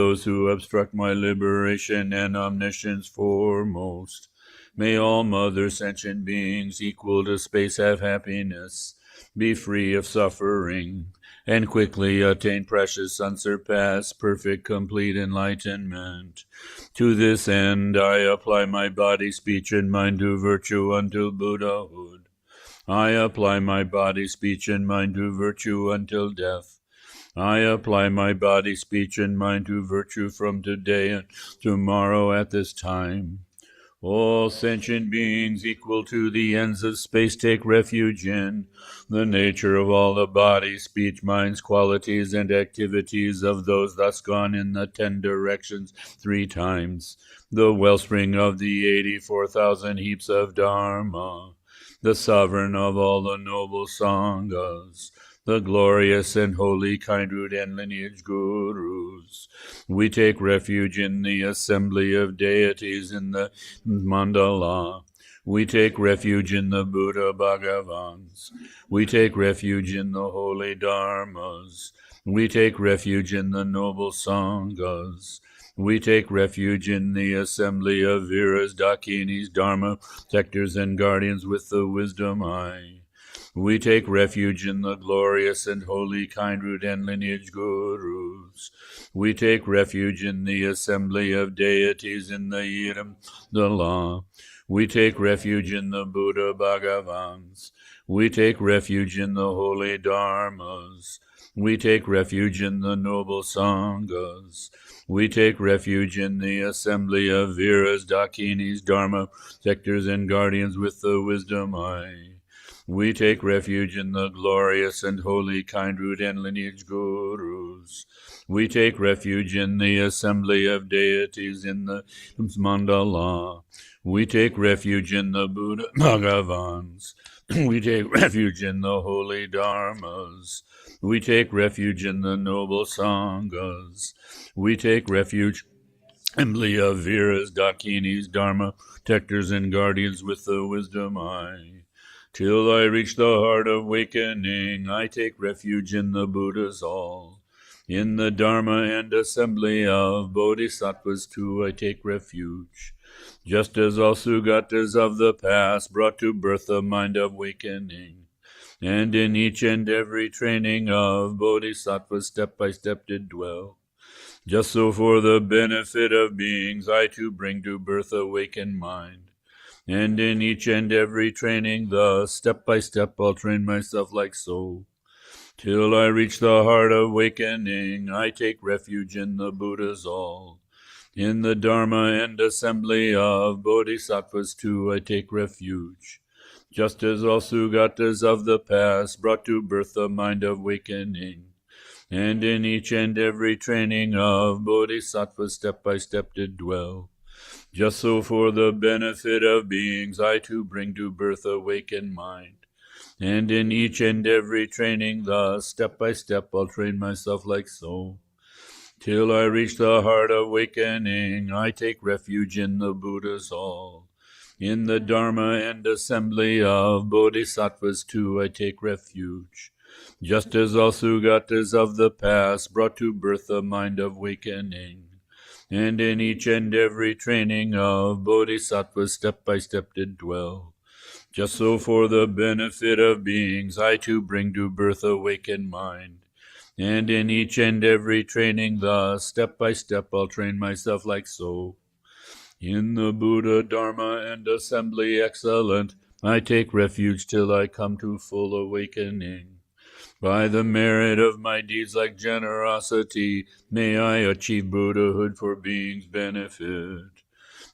those who obstruct my liberation and omniscience foremost. May all mother sentient beings equal to space have happiness, be free of suffering, and quickly attain precious, unsurpassed, perfect, complete enlightenment. To this end I apply my body, speech, and mind to virtue until Buddhahood. I apply my body, speech, and mind to virtue until death. I apply my body, speech, and mind to virtue from today and tomorrow at this time. All sentient beings equal to the ends of space take refuge in the nature of all the body, speech, minds, qualities, and activities of those thus gone in the 10 directions 3 times, the wellspring of the 84,000 heaps of Dharma, the sovereign of all the noble Sanghas, the glorious and holy kindred and lineage gurus. We take refuge in the assembly of deities in the mandala. We take refuge in the Buddha Bhagavans. We take refuge in the holy dharmas. We take refuge in the noble sanghas. We take refuge in the assembly of Viras, Dakinis, Dharma, protectors, and guardians with the wisdom eye. We take refuge in the glorious and holy kindred and lineage gurus. We take refuge in the assembly of deities in the Yidam Dala. We take refuge in the Buddha Bhagavans. We take refuge in the holy dharmas. We take refuge in the noble sanghas. We take refuge in the assembly of Viras, Dakinis, Dharma, protectors, and guardians with the wisdom eye. We take refuge in the glorious and holy kindred and lineage gurus. We take refuge in the assembly of deities in the mandala. We take refuge in the Buddha Bhagavans. We take refuge in the holy dharmas. We take refuge in the noble sanghas. We take refuge in the assembly of Viras, Dakinis, Dharma, protectors, and guardians with the wisdom eye. Till I reach the heart of awakening, I take refuge in the Buddhas all. In the Dharma and assembly of Bodhisattvas too I take refuge. Just as all Sugatas of the past brought to birth the mind of awakening, and in each and every training of Bodhisattvas step by step did dwell. Just so for the benefit of beings I too bring to birth awakened mind. And in each and every training thus, step by step, I'll train myself like so. Till I reach the heart of awakening, I take refuge in the Buddhas all. In the Dharma and assembly of Bodhisattvas too I take refuge. Just as all Sugatas of the past brought to birth the mind of awakening. And in each and every training of Bodhisattvas step by step did dwell. Just so for the benefit of beings I too bring to birth awakened mind. And in each and every training thus, step by step, I'll train myself like so. Till I reach the heart of awakening, I take refuge in the Buddhas all. In the Dharma and assembly of Bodhisattvas too I take refuge. Just as all Sugatas of the past brought to birth the mind of awakening. And in each and every training of Bodhisattvas step by step did dwell. Just so for the benefit of beings I too bring to birth awakened mind. And in each and every training thus, step by step, I'll train myself like so. In the Buddha, Dharma, and assembly excellent, I take refuge till I come to full awakening. By the merit of my deeds like generosity, may I achieve Buddhahood for beings' benefit.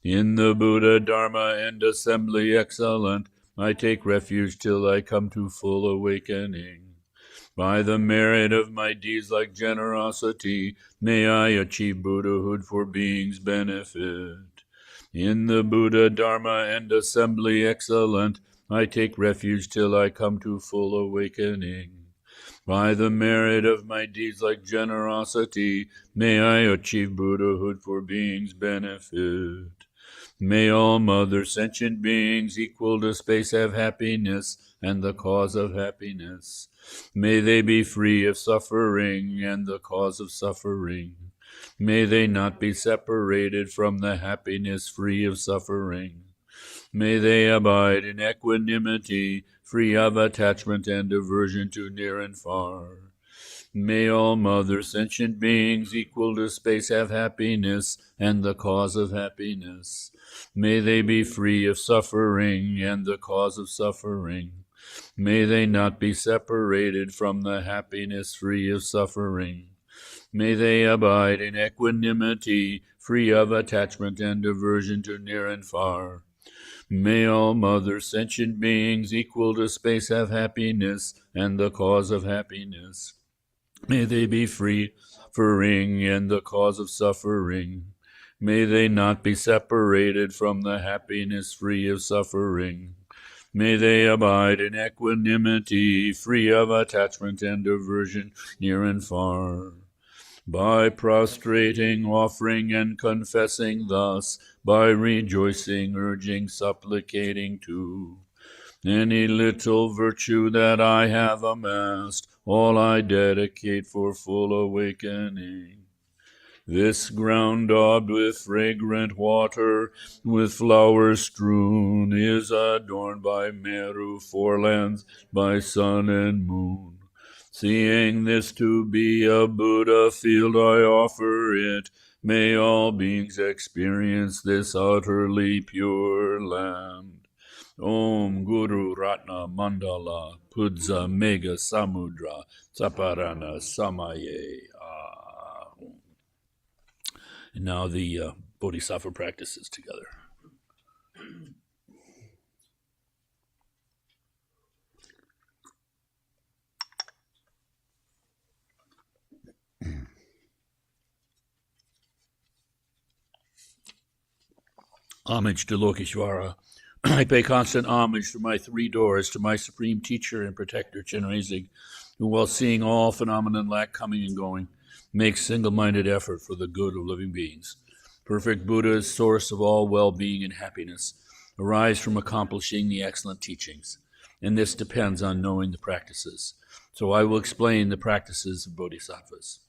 In the Buddha, Dharma, and assembly excellent, I take refuge till I come to full awakening. By the merit of my deeds like generosity, may I achieve Buddhahood for beings' benefit. In the Buddha, Dharma, and assembly excellent, I take refuge till I come to full awakening. By the merit of my deeds like generosity, may I achieve Buddhahood for beings' benefit. May all mother sentient beings equal to space have happiness and the cause of happiness. May they be free of suffering and the cause of suffering. May they not be separated from the happiness free of suffering. May they abide in equanimity, free of attachment and aversion to near and far. May all mother sentient beings equal to space have happiness and the cause of happiness. May they be free of suffering and the cause of suffering. May they not be separated from the happiness free of suffering. May they abide in equanimity, free of attachment and aversion to near and far. May all mother sentient beings equal to space have happiness and the cause of happiness. May they be free of suffering and the cause of suffering. May they not be separated from the happiness free of suffering. May they abide in equanimity, free of attachment and aversion, near and far. By prostrating, offering, and confessing thus, by rejoicing, urging, supplicating too, any little virtue that I have amassed, all I dedicate for full awakening. This ground daubed with fragrant water, with flowers strewn, is adorned by Meru, four lands, by sun and moon. Seeing this to be a Buddha field, I offer it. May all beings experience this utterly pure land. Om Guru Ratna Mandala Pudza Mega Samudra Saparana Samaye. And now the Bodhisattva practices together. Homage to Lokeshvara. I pay constant homage through my three doors to my supreme teacher and protector, Chenrezig, who, while seeing all phenomena lack coming and going, makes single-minded effort for the good of living beings. Perfect Buddha is source of all well-being and happiness, arise from accomplishing the excellent teachings, and this depends on knowing the practices. So I will explain the practices of bodhisattvas.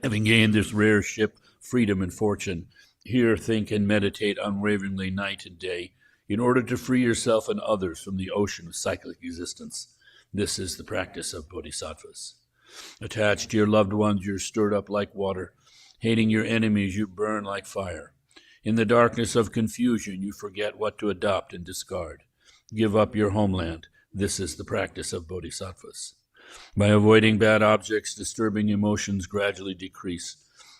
Having gained this rare ship, freedom and fortune, here think and meditate unwaveringly night and day, in order to free yourself and others from the ocean of cyclic existence. This is the practice of bodhisattvas. Attached to your loved ones, you're stirred up like water. Hating your enemies, you burn like fire. In the darkness of confusion, you forget what to adopt and discard. Give up your homeland. This is the practice of bodhisattvas. By avoiding bad objects, disturbing emotions gradually decrease.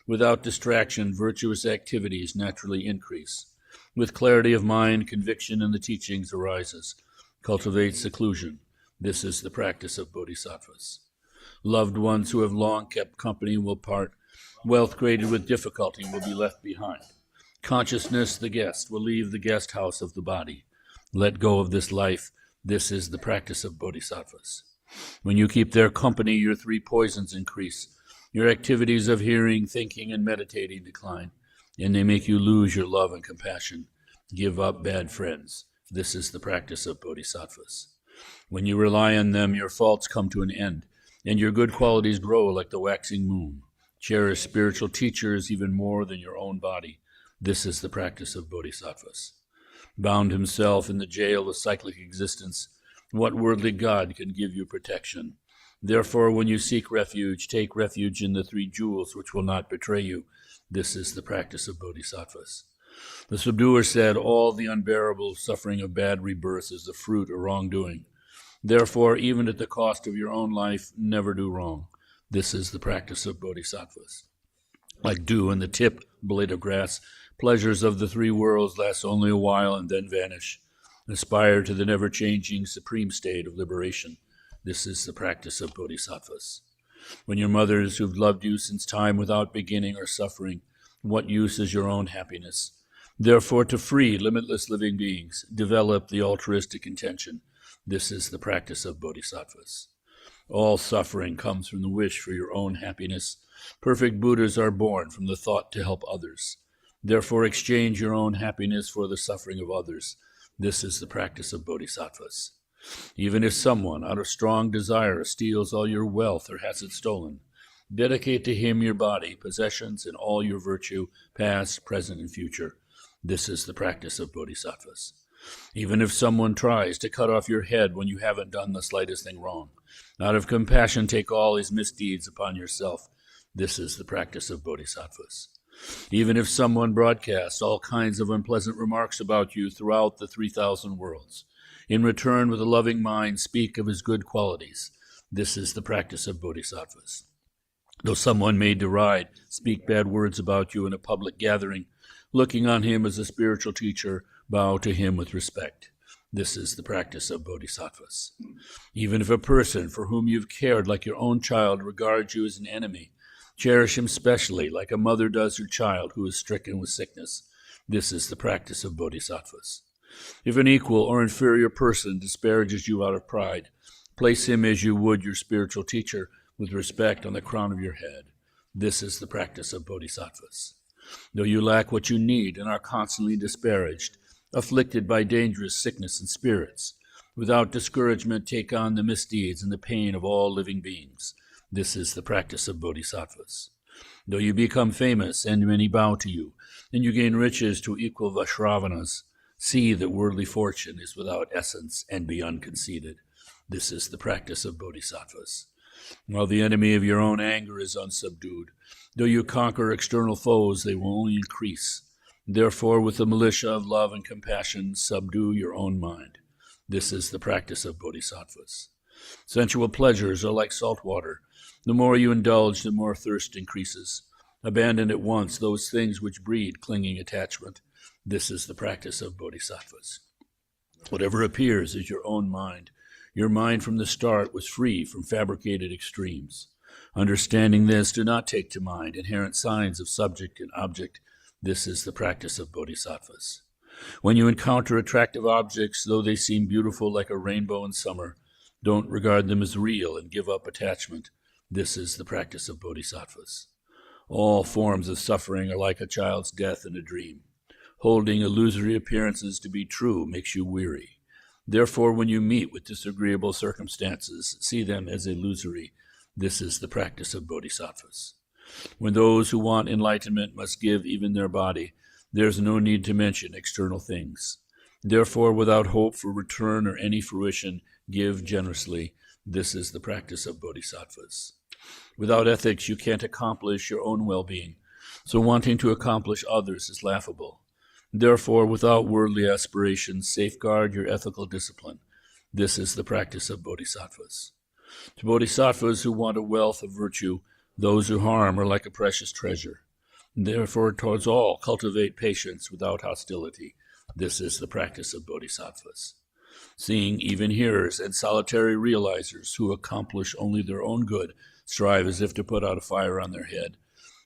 Without distraction, virtuous activities naturally increase. With clarity of mind, conviction in the teachings arises. Cultivate seclusion. This is the practice of bodhisattvas. Loved ones who have long kept company will part. Wealth created with difficulty will be left behind. Consciousness, the guest, will leave the guest house of the body. Let go of this life. This is the practice of bodhisattvas. When you keep their company, your three poisons increase. Your activities of hearing, thinking, and meditating decline, and they make you lose your love and compassion. Give up bad friends. This is the practice of bodhisattvas. When you rely on them, your faults come to an end, and your good qualities grow like the waxing moon. Cherish spiritual teachers even more than your own body. This is the practice of bodhisattvas. Bound himself in the jail of cyclic existence, what worldly god can give you protection? Therefore, when you seek refuge, take refuge in the three jewels which will not betray you. This is the practice of bodhisattvas. The subduer said, all the unbearable suffering of bad rebirth is the fruit of wrongdoing. Therefore, even at the cost of your own life, never do wrong. This is the practice of bodhisattvas. Like dew in the tip blade of grass, pleasures of the three worlds last only a while and then vanish. Aspire to the never-changing supreme state of liberation. This is the practice of bodhisattvas. When your mothers who've loved you since time without beginning are suffering, what use is your own happiness? Therefore, to free limitless living beings, develop the altruistic intention. This is the practice of bodhisattvas. All suffering comes from the wish for your own happiness. Perfect Buddhas are born from the thought to help others. Therefore, exchange your own happiness for the suffering of others. This is the practice of bodhisattvas. Even if someone, out of strong desire, steals all your wealth or has it stolen, Dedicate to him your body, possessions, and all your virtue, past, present, and future. This is the practice of bodhisattvas. Even if someone tries to cut off your head when you haven't done the slightest thing wrong, out of compassion take all his misdeeds upon yourself. This is the practice of bodhisattvas. Even if someone broadcasts all kinds of unpleasant remarks about you throughout the 3,000 worlds, in return with a loving mind speak of his good qualities. This is the practice of bodhisattvas. Though someone may deride, speak bad words about you in a public gathering, looking on him as a spiritual teacher, bow to him with respect. This is the practice of bodhisattvas. Even if a person for whom you've cared like your own child regards you as an enemy, cherish him specially like a mother does her child who is stricken with sickness. This is the practice of bodhisattvas. If an equal or inferior person disparages you out of pride, place him as you would your spiritual teacher with respect on the crown of your head. This is the practice of bodhisattvas. Though you lack what you need and are constantly disparaged, afflicted by dangerous sickness and spirits, without discouragement take on the misdeeds and the pain of all living beings. This is the practice of bodhisattvas. Though you become famous and many bow to you, and you gain riches to equal Vaishravanas, see that worldly fortune is without essence and be unconceited. This is the practice of bodhisattvas. While the enemy of your own anger is unsubdued, though you conquer external foes, they will only increase. Therefore, with the militia of love and compassion, subdue your own mind. This is the practice of bodhisattvas. Sensual pleasures are like salt water. The more you indulge, the more thirst increases. Abandon at once those things which breed clinging attachment. This is the practice of bodhisattvas. Whatever appears is your own mind. Your mind from the start was free from fabricated extremes. Understanding this, do not take to mind inherent signs of subject and object. This is the practice of bodhisattvas. When you encounter attractive objects, though they seem beautiful like a rainbow in summer, don't regard them as real and give up attachment. This is the practice of bodhisattvas. All forms of suffering are like a child's death in a dream. Holding illusory appearances to be true makes you weary. Therefore, when you meet with disagreeable circumstances, see them as illusory. This is the practice of bodhisattvas. When those who want enlightenment must give even their body, there is no need to mention external things. Therefore, without hope for return or any fruition, give generously. This is the practice of bodhisattvas. Without ethics, you can't accomplish your own well-being, so wanting to accomplish others is laughable. Therefore, without worldly aspirations, safeguard your ethical discipline. This is the practice of bodhisattvas. To bodhisattvas who want a wealth of virtue, those who harm are like a precious treasure. Therefore, towards all, cultivate patience without hostility. This is the practice of bodhisattvas. Seeing even hearers and solitary realizers who accomplish only their own good strive as if to put out a fire on their head.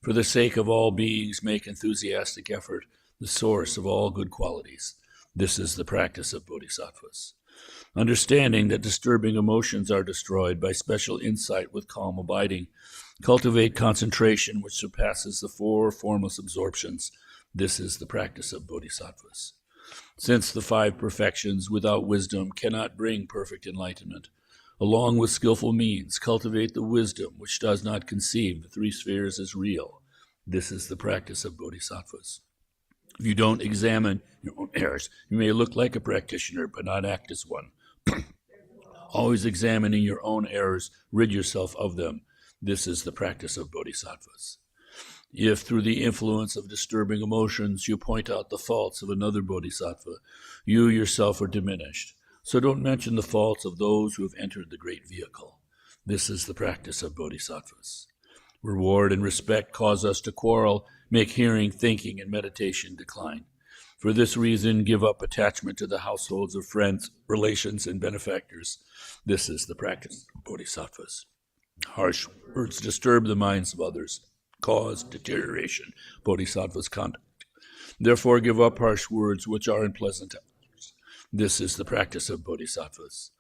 For the sake of all beings, make enthusiastic effort, the source of all good qualities. This is the practice of bodhisattvas. Understanding that disturbing emotions are destroyed by special insight with calm abiding, cultivate concentration which surpasses the 4 formless absorptions. This is the practice of bodhisattvas. Since the 5 perfections without wisdom cannot bring perfect enlightenment, along with skillful means, cultivate the wisdom which does not conceive the 3 spheres as real. This is the practice of bodhisattvas. If you don't examine your own errors, you may look like a practitioner but not act as one. Always examining your own errors, rid yourself of them. This is the practice of bodhisattvas. If through the influence of disturbing emotions you point out the faults of another bodhisattva, you yourself are diminished. So don't mention the faults of those who have entered the great vehicle. This is the practice of bodhisattvas. Reward and respect cause us to quarrel, make hearing, thinking, and meditation decline. For this reason, give up attachment to the households of friends, relations, and benefactors. This is the practice of bodhisattvas. Harsh words disturb the minds of others, cause deterioration, bodhisattva's conduct. Therefore, give up harsh words which are unpleasant to others. This is the practice of bodhisattvas.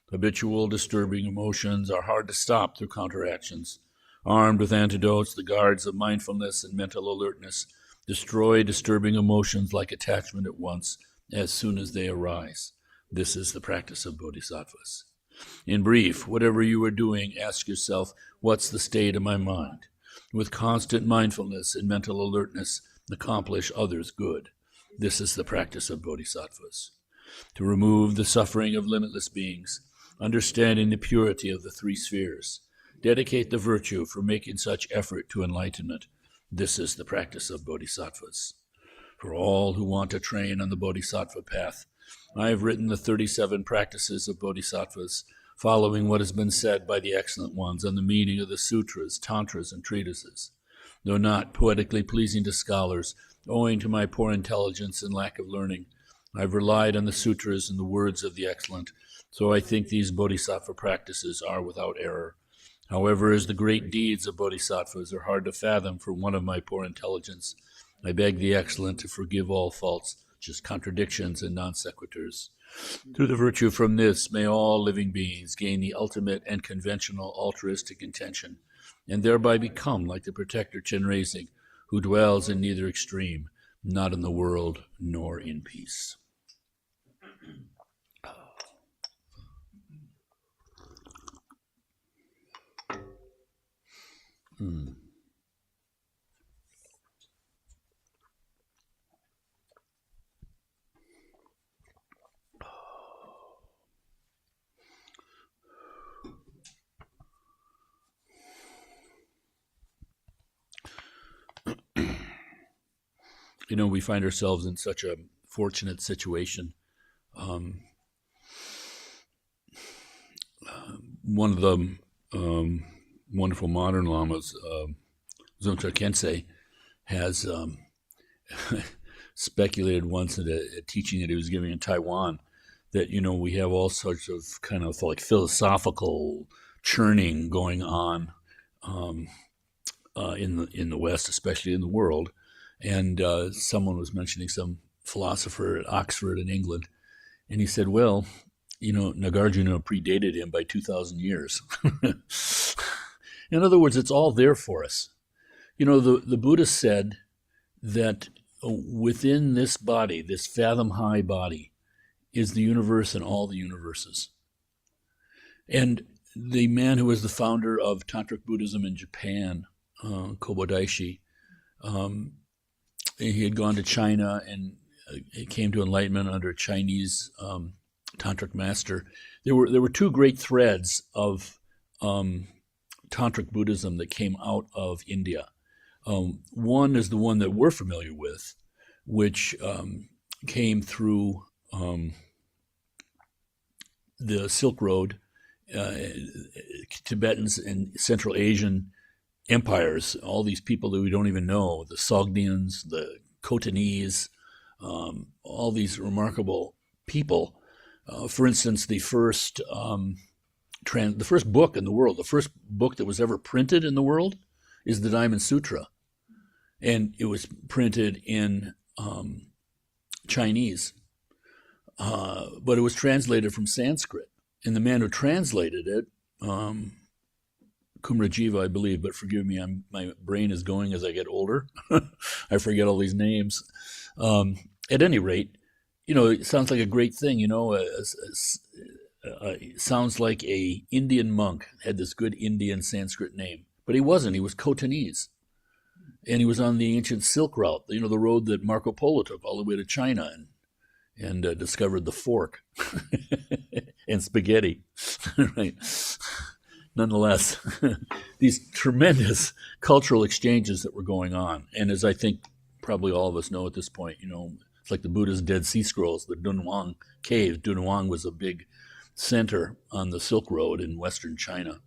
Habitual disturbing emotions are hard to stop through counteractions. Armed with antidotes, the guards of mindfulness and mental alertness destroy disturbing emotions like attachment at once, as soon as they arise. This is the practice of bodhisattvas. In brief, whatever you are doing, ask yourself, what's the state of my mind? With constant mindfulness and mental alertness, accomplish others' good. This is the practice of bodhisattvas. To remove the suffering of limitless beings, understanding the purity of the three spheres, dedicate the virtue for making such effort to enlightenment. This is the practice of bodhisattvas. For all who want to train on the bodhisattva path, I have written the 37 practices of bodhisattvas, following what has been said by the excellent ones on the meaning of the sutras, tantras, and treatises. Though not poetically pleasing to scholars, owing to my poor intelligence and lack of learning, I've relied on the sutras and the words of the excellent, so I think these bodhisattva practices are without error. However, as the great deeds of bodhisattvas are hard to fathom for one of my poor intelligence, I beg the excellent to forgive all faults, just contradictions and non sequiturs. Through the virtue from this, may all living beings gain the ultimate and conventional altruistic intention, and thereby become like the protector Chenrezig, who dwells in neither extreme, not in the world nor in peace. You know, we find ourselves in such a fortunate situation. One of the wonderful modern lamas, Dzongchen Khyentse, has speculated once at a teaching that he was giving in Taiwan that, you know, we have all sorts of kind of like philosophical churning going on in the West, especially in the world. And someone was mentioning some philosopher at Oxford in England, and he said, well, you know, Nagarjuna predated him by 2,000 years. In other words, it's all there for us. You know, the Buddha said that within this body, this fathom-high body, is the universe and all the universes. And the man who was the founder of Tantric Buddhism in Japan, Kobodaishi, he had gone to China and he came to enlightenment under a Chinese tantric master. There were two great threads of tantric Buddhism that came out of India. One is the one that we're familiar with, which came through the Silk Road, Tibetans and Central Asian empires, all these people that we don't even know, the Sogdians, the Khotanese, all these remarkable people. For instance, the first book in the world, the first book that was ever printed in the world is the Diamond Sutra. And it was printed in Chinese, but it was translated from Sanskrit. And the man who translated it, Kumrajiva, I believe, but forgive me, my brain is going as I get older. I forget all these names. At any rate, you know, it sounds like a great thing, you know. It sounds like a Indian monk, had this good Indian Sanskrit name. But he wasn't. He was Khotanese. And he was on the ancient Silk Route, you know, the road that Marco Polo took all the way to China and discovered the fork and spaghetti, right? Nonetheless, these tremendous cultural exchanges that were going on. And as I think probably all of us know at this point, you know, it's like the Buddha's Dead Sea Scrolls, the Dunhuang Cave. Dunhuang was a big center on the Silk Road in Western China,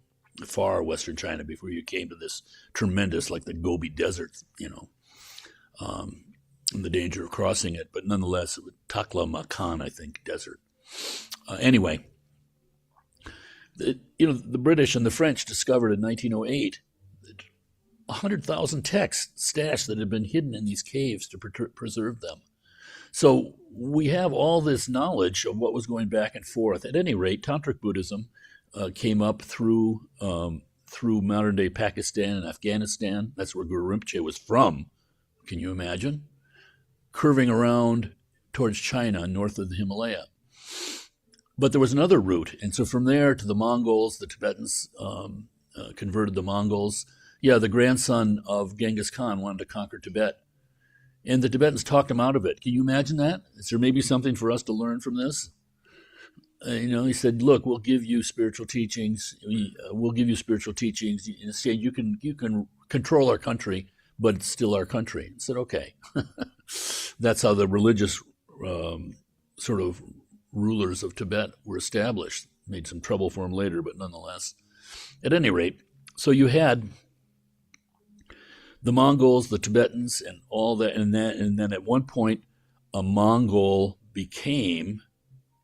far Western China, before you came to this tremendous, like the Gobi Desert, you know, and the danger of crossing it. But nonetheless, it was Taklamakan, I think, desert. Anyway, the British and the French discovered in 1908 100,000 texts stashed that had been hidden in these caves to preserve them. So we have all this knowledge of what was going back and forth. At any rate, Tantric Buddhism came up through modern-day Pakistan and Afghanistan. That's where Guru Rinpoche was from. Can you imagine? Curving around towards China, north of the Himalaya. But there was another route. And so from there to the Mongols, the Tibetans converted the Mongols. Yeah, the grandson of Genghis Khan wanted to conquer Tibet. And the Tibetans talked him out of it. Can you imagine that? Is there maybe something for us to learn from this? He said, "Look, we'll give you spiritual teachings. We'll give you spiritual teachings. And say you can control our country, but it's still our country." I said, "Okay." That's how the religious sort of rulers of Tibet were established. Made some trouble for them later, but nonetheless. At any rate, so you had the Mongols, the Tibetans, and all that, and then at one point, a Mongol became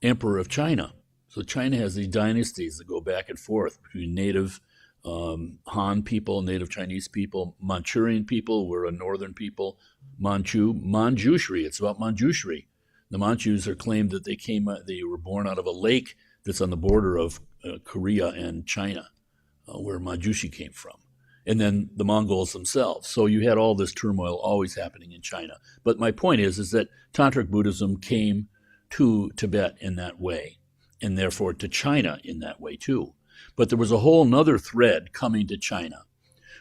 emperor of China. So China has these dynasties that go back and forth between native Han people, native Chinese people, Manchurian people, were a northern people, Manjushri. It's about Manjushri. The Manchus are claimed that they were born out of a lake that's on the border of Korea and China, where Manjushri came from. And then the Mongols themselves. So you had all this turmoil always happening in China. But my point is that Tantric Buddhism came to Tibet in that way, and therefore to China in that way too. But there was a whole nother thread coming to China,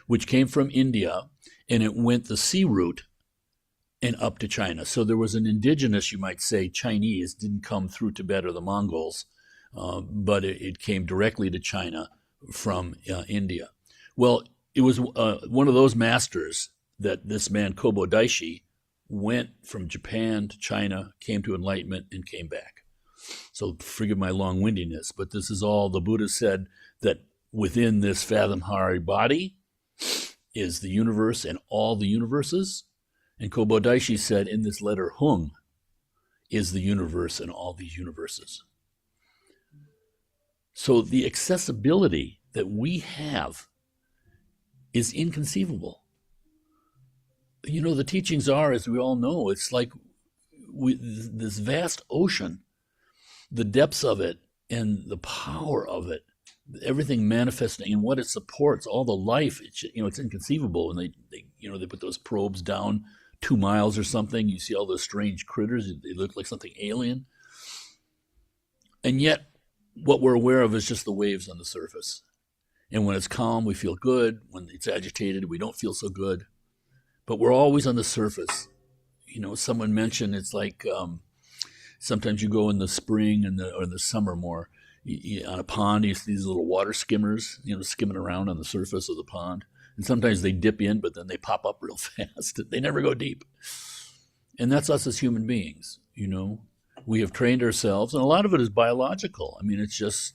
which came from India, and it went the sea route and up to China. So there was an indigenous, you might say, Chinese, didn't come through Tibet or the Mongols, but it came directly to China from India. Well, it was one of those masters that this man Kobo Daishi went from Japan to China, came to enlightenment, and came back. So forgive my long-windedness, but this is all the Buddha said, that within this fathom-hara body is the universe and all the universes. And Kobo Daishi said, in this letter Hung is the universe and all these universes. So the accessibility that we have is inconceivable. The teachings are, as we all know, it's like this vast ocean, the depths of it and the power of it, everything manifesting and what it supports, all the life, it's inconceivable. And they put those probes down 2 miles or something. You see all those strange critters. They look like something alien. And yet what we're aware of is just the waves on the surface. And when it's calm, we feel good. When it's agitated, we don't feel so good. But we're always on the surface. Someone mentioned it's like sometimes you go in the spring or the summer more on a pond. You see these little water skimmers, skimming around on the surface of the pond. And sometimes they dip in, but then they pop up real fast. They never go deep. And that's us as human beings. We have trained ourselves, and a lot of it is biological. It's just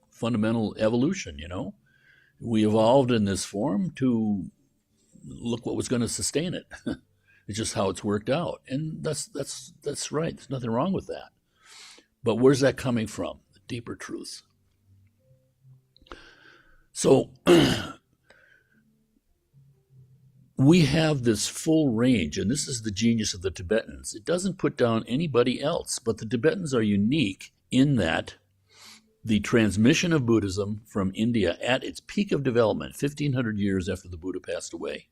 fundamental evolution. We evolved in this form to look what was going to sustain it. It's just how it's worked out. And that's right. There's nothing wrong with that. But where's that coming from? The deeper truths. So we have this full range, and this is the genius of the Tibetans. It doesn't put down anybody else, but the Tibetans are unique in that the transmission of Buddhism from India at its peak of development, 1,500 years after the Buddha passed away,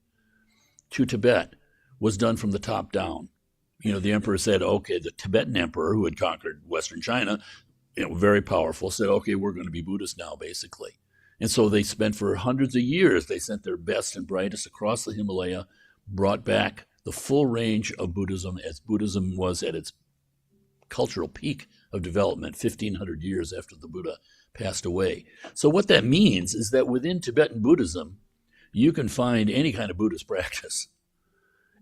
to Tibet was done from the top down. The emperor said, okay, the Tibetan emperor who had conquered Western China, very powerful, said, okay, we're going to be Buddhists now, basically. And so they spent for hundreds of years, they sent their best and brightest across the Himalaya, brought back the full range of Buddhism as Buddhism was at its cultural peak of development 1,500 years after the Buddha passed away. So what that means is that within Tibetan Buddhism, you can find any kind of Buddhist practice.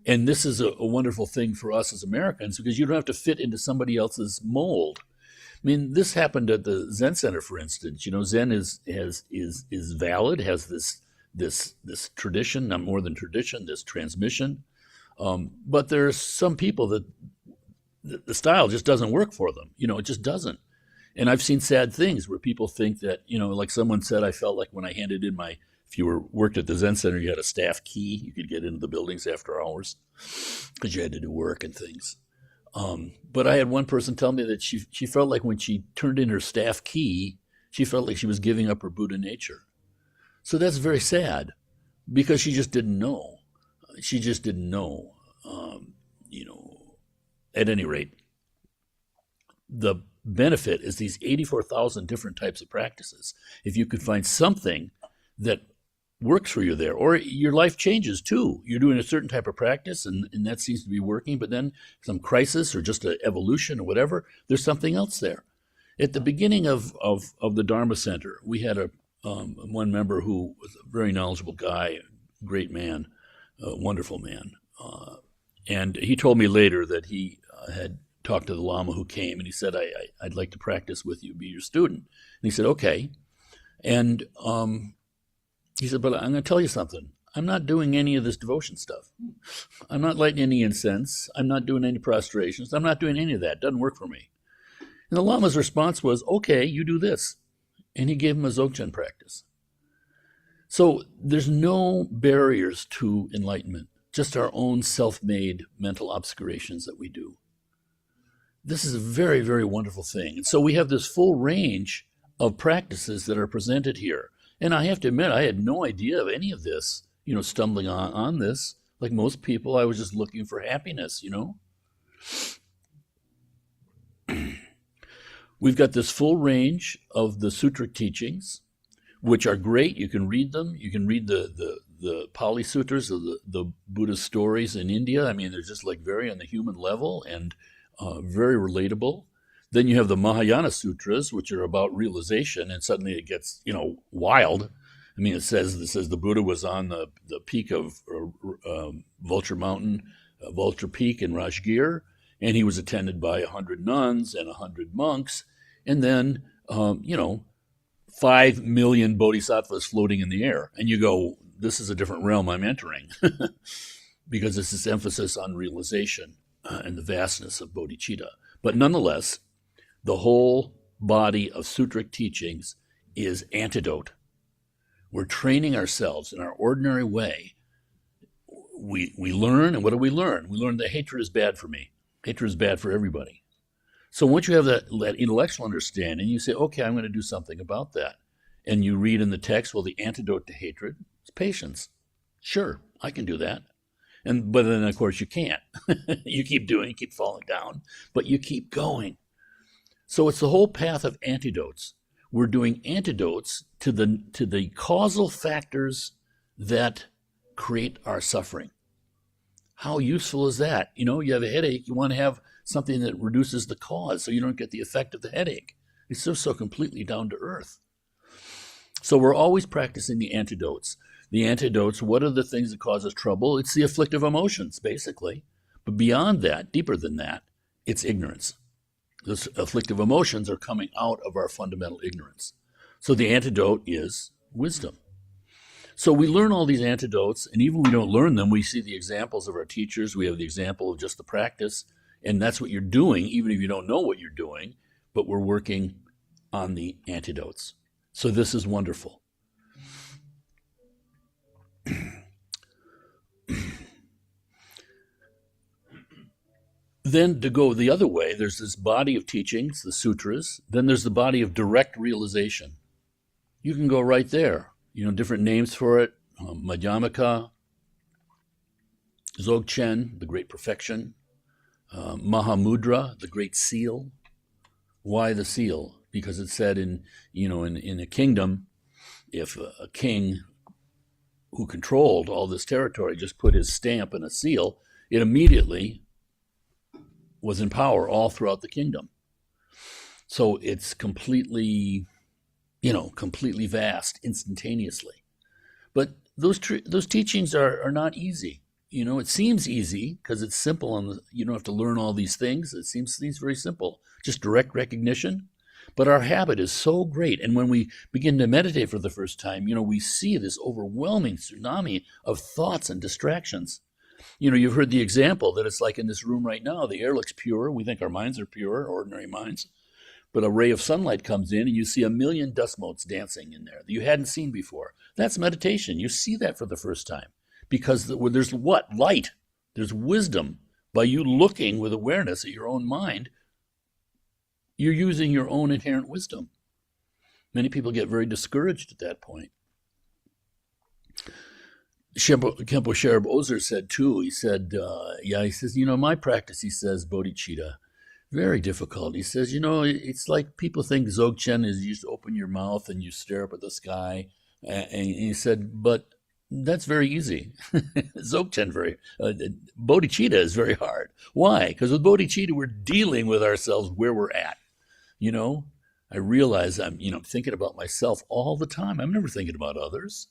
And this is a wonderful thing for us as Americans because you don't have to fit into somebody else's mold. This happened at the Zen Center, for instance. Zen is valid, has this tradition, not more than tradition, this transmission. But there's some people that the style just doesn't work for them. It just doesn't. And I've seen sad things where people think that, like someone said, I felt like when I handed in if you worked at the Zen Center, you had a staff key. You could get into the buildings after hours because you had to do work and things. But I had one person tell me that she felt like when she turned in her staff key, she felt like she was giving up her Buddha nature. So that's very sad because she just didn't know. She just didn't know. At any rate, the benefit is these 84,000 different types of practices. If you could find something that works for you there, or your life changes too. You're doing a certain type of practice and that seems to be working, but then some crisis or just an evolution or whatever, there's something else there. At the beginning of the Dharma Center, we had one member who was a very knowledgeable guy, great man, wonderful man. And he told me later that he had talked to the Lama who came, and he said, I'd like to practice with you, be your student. And he said, okay. And he said, but I'm going to tell you something. I'm not doing any of this devotion stuff. I'm not lighting any incense. I'm not doing any prostrations. I'm not doing any of that. It doesn't work for me. And the Lama's response was, okay, you do this. And he gave him a Dzogchen practice. So there's no barriers to enlightenment, just our own self-made mental obscurations that we do. This is a very, very wonderful thing. And so we have this full range of practices that are presented here. And I have to admit, I had no idea of any of this, stumbling on this. Like most people, I was just looking for happiness, We've got this full range of the sutric teachings, which are great. You can read them. You can read the Pali Sutras, of the Buddhist stories in India. I mean, they're just like very on the human level and very relatable. Then you have the Mahayana Sutras, which are about realization, and suddenly it gets, wild. I mean, it says the Buddha was on the peak of Vulture Mountain, Vulture Peak in Rajgir, and he was attended by 100 nuns and 100 monks, and then, 5 million bodhisattvas floating in the air. And you go, this is a different realm I'm entering, because it's this emphasis on realization and the vastness of bodhicitta. But nonetheless, the whole body of sutric teachings is antidote. We're training ourselves in our ordinary way. We learn, and what do we learn? We learn that hatred is bad for me. Hatred is bad for everybody. So once you have that intellectual understanding, you say, okay, I'm going to do something about that. And you read in the text, well, the antidote to hatred is patience. Sure, I can do that. But then, of course, you can't. You keep falling down, but you keep going. So it's the whole path of antidotes. We're doing antidotes to the causal factors that create our suffering. How useful is that? You have a headache, you want to have something that reduces the cause so you don't get the effect of the headache. It's just so completely down to earth. So we're always practicing the antidotes. The antidotes, what are the things that cause us trouble? It's the afflictive emotions, basically. But beyond that, deeper than that, it's ignorance. Those afflictive emotions are coming out of our fundamental ignorance. So the antidote is wisdom. So we learn all these antidotes, and even when we don't learn them, we see the examples of our teachers. We have the example of just the practice, and that's what you're doing, even if you don't know what you're doing, but we're working on the antidotes. So this is wonderful. Then to go the other way, there's this body of teachings, the sutras. Then there's the body of direct realization. You can go right there. Different names for it. Madhyamaka, Dzogchen, the great perfection. Mahamudra, the great seal. Why the seal? Because it said in a kingdom, if a king who controlled all this territory just put his stamp and a seal, it immediately was in power all throughout the kingdom. So it's completely vast instantaneously. But those teachings are not easy. It seems easy because it's simple, you don't have to learn all these things. It seems very simple, just direct recognition. But our habit is so great. And when we begin to meditate for the first time, we see this overwhelming tsunami of thoughts and distractions. You've heard the example that it's like in this room right now, the air looks pure. We think our minds are pure, ordinary minds. But a ray of sunlight comes in and you see a million dust motes dancing in there that you hadn't seen before. That's meditation. You see that for the first time. Because there's what? Light. There's wisdom. By you looking with awareness at your own mind, you're using your own inherent wisdom. Many people get very discouraged at that point. Khenpo Sherab Ozer said too, he says, my practice, he says, bodhicitta, Very difficult. He says, you know, it's like people think Dzogchen is you just open your mouth and you stare up at the sky. And he said, but that's very easy. Dzogchen bodhicitta is very hard. Why? Because with bodhicitta, we're dealing with ourselves where we're at. You know, I realize I'm thinking about myself all the time. I'm never thinking about others.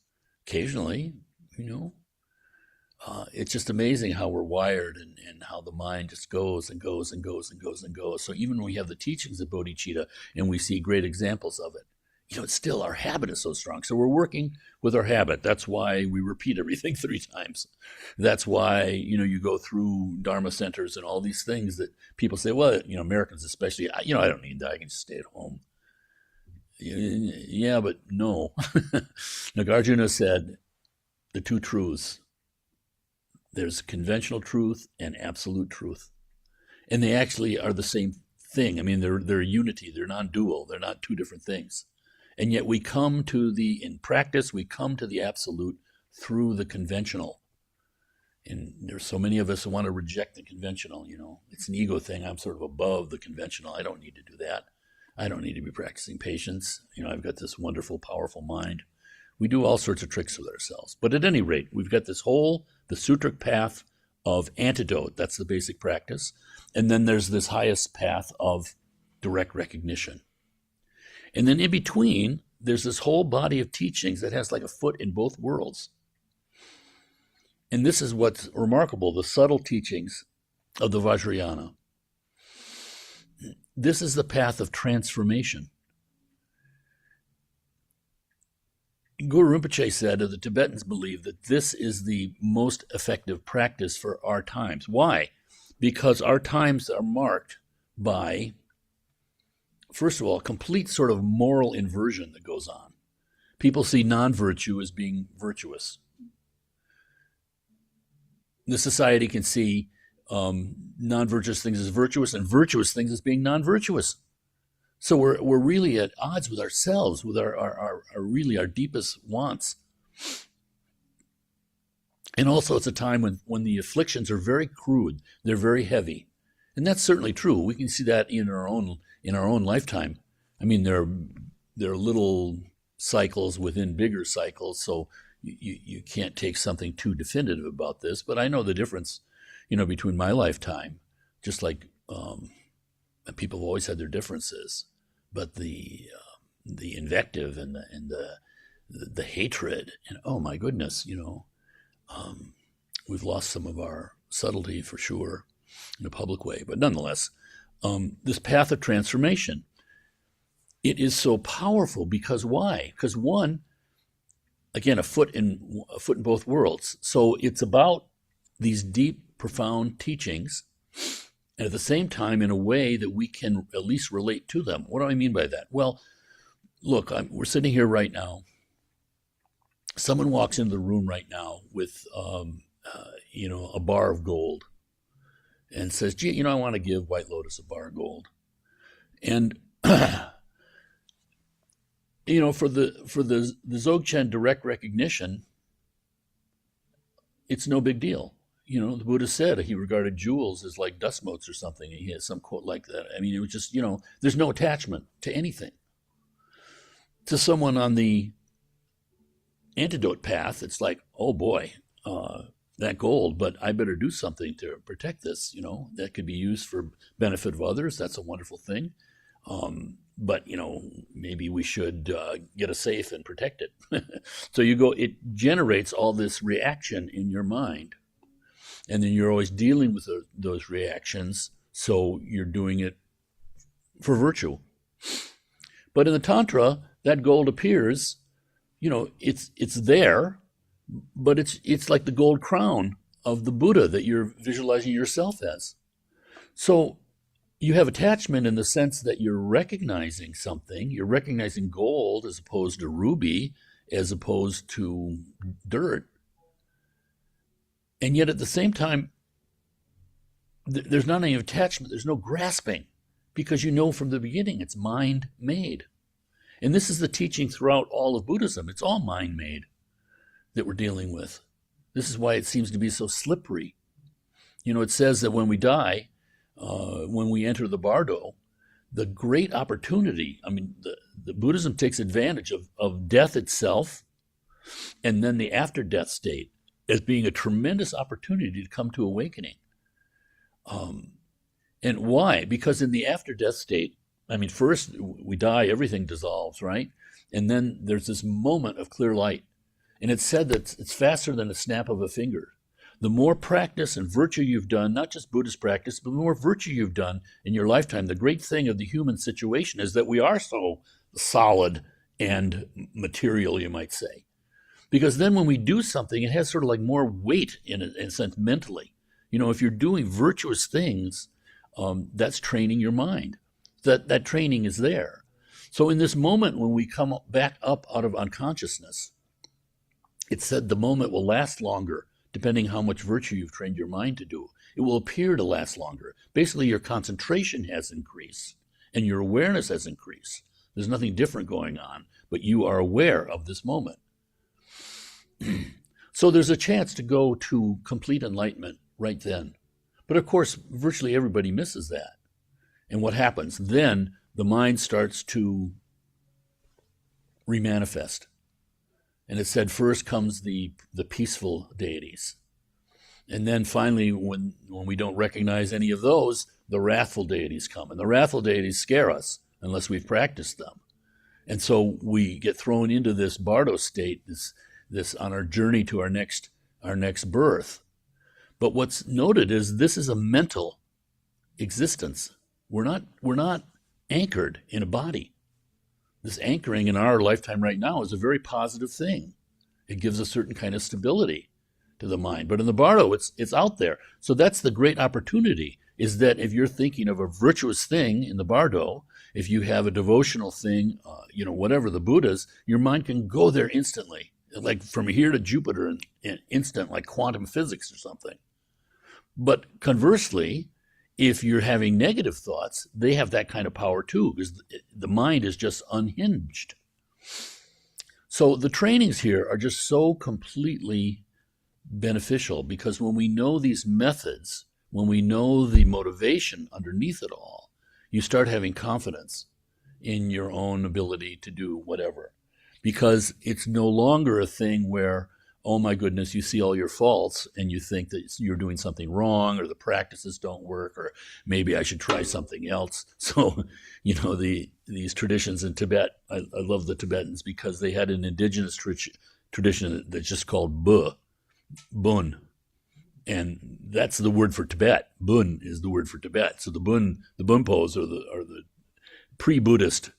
Occasionally, you know, it's just amazing how we're wired and how the mind just goes and goes and goes and goes and goes. So even when we have the teachings of bodhicitta and we see great examples of it, it's still our habit is so strong. So we're working with our habit. That's why we repeat everything 3 times. That's why, you go through Dharma centers and all these things that people say, well, Americans especially, I don't need that. I can just stay at home. Yeah, but no. Nagarjuna said the 2 truths. There's conventional truth and absolute truth. And they actually are the same thing. I mean, they're unity. They're non-dual. They're not 2 different things. And yet in practice, we come to the absolute through the conventional. And there's so many of us who want to reject the conventional, It's an ego thing. I'm sort of above the conventional. I don't need to do that. I don't need to be practicing patience. I've got this wonderful, powerful mind. We do all sorts of tricks with ourselves. But at any rate, we've got the sutric path of antidote. That's the basic practice. And then there's this highest path of direct recognition. And then in between, there's this whole body of teachings that has like a foot in both worlds. And this is what's remarkable, the subtle teachings of the Vajrayana. This is the path of transformation. Guru Rinpoche said that the Tibetans believe that this is the most effective practice for our times. Why? Because our times are marked by, first of all, a complete sort of moral inversion that goes on. People see non-virtue as being virtuous. The society can see non-virtuous things as virtuous and virtuous things as being non-virtuous. So we're really at odds with ourselves, with our deepest wants. And also it's a time when the afflictions are very crude, they're very heavy. And that's certainly true. We can see that in our own lifetime. I mean, there are little cycles within bigger cycles, so you can't take something too definitive about this, but I know the difference, between my lifetime, just like people have always had their differences, but the invective and the hatred, and oh my goodness, we've lost some of our subtlety for sure in a public way, but nonetheless, this path of transformation, it is so powerful because why? Because one, again, a foot in both worlds. So it's about these deep, profound teachings, and at the same time, in a way that we can at least relate to them. What do I mean by that? Well, look, we're sitting here right now. Someone walks into the room right now with, a bar of gold, and says, "Gee, I want to give White Lotus a bar of gold," and for the Dzogchen direct recognition, it's no big deal. The Buddha said he regarded jewels as like dust motes or something. He has some quote like that. I mean, it was just, there's no attachment to anything. To someone on the antidote path, it's like, oh boy, that gold, but I better do something to protect this, that could be used for benefit of others. That's a wonderful thing. But, maybe we should get a safe and protect it. So it generates all this reaction in your mind. And then you're always dealing with those reactions. So you're doing it for virtue. But in the Tantra, that gold appears, it's there, but it's like the gold crown of the Buddha that you're visualizing yourself as. So you have attachment in the sense that you're recognizing something. You're recognizing gold as opposed to ruby, as opposed to dirt. And yet at the same time, there's not any attachment. There's no grasping, because from the beginning it's mind-made. And this is the teaching throughout all of Buddhism. It's all mind-made that we're dealing with. This is why it seems to be so slippery. It says that when we die, when we enter the bardo, the great opportunity, I mean, the Buddhism takes advantage of death itself and then the after death state as being a tremendous opportunity to come to awakening. And why? Because in the after death state, I mean, first we die, everything dissolves, right? And then there's this moment of clear light. And it's said that it's faster than a snap of a finger. The more practice and virtue you've done, not just Buddhist practice, but the more virtue you've done in your lifetime, the great thing of the human situation is that we are so solid and material, you might say. Because then when we do something, it has sort of like more weight in a sense mentally. You know, if you're doing virtuous things, that's training your mind. That training is there. So in this moment, when we come back up out of unconsciousness, it's said the moment will last longer, depending how much virtue you've trained your mind to do. It will appear to last longer. Basically, your concentration has increased and your awareness has increased. There's nothing different going on, but you are aware of this moment. So there's a chance to go to complete enlightenment right then. But of course, virtually everybody misses that. And what happens? Then the mind starts to remanifest. And it said first comes the peaceful deities. And then finally, when we don't recognize any of those, the wrathful deities come. And the wrathful deities scare us unless we've practiced them. And so we get thrown into this bardo state, this on our journey to our next birth. But what's noted is this is a mental existence. We're not anchored in a body. This anchoring in our lifetime right now is a very positive thing. It gives a certain kind of stability to the mind. But in the bardo, it's out there. So that's the great opportunity, is that if you're thinking of a virtuous thing in the bardo, if you have a devotional thing, whatever the Buddhas, your mind can go there instantly, like from here to Jupiter in instant, like quantum physics or something. But conversely, if you're having negative thoughts, they have that kind of power too, because the mind is just unhinged. So the trainings here are just so completely beneficial, because when we know these methods, when we know the motivation underneath it all, you start having confidence in your own ability to do whatever. Because it's no longer a thing where, oh my goodness, you see all your faults and you think that you're doing something wrong, or the practices don't work, or maybe I should try something else. So, these traditions in Tibet, I love the Tibetans because they had an indigenous tradition that's just called Bun. And that's the word for Tibet. Bun is the word for Tibet. So the Bunpos are the pre-Buddhist.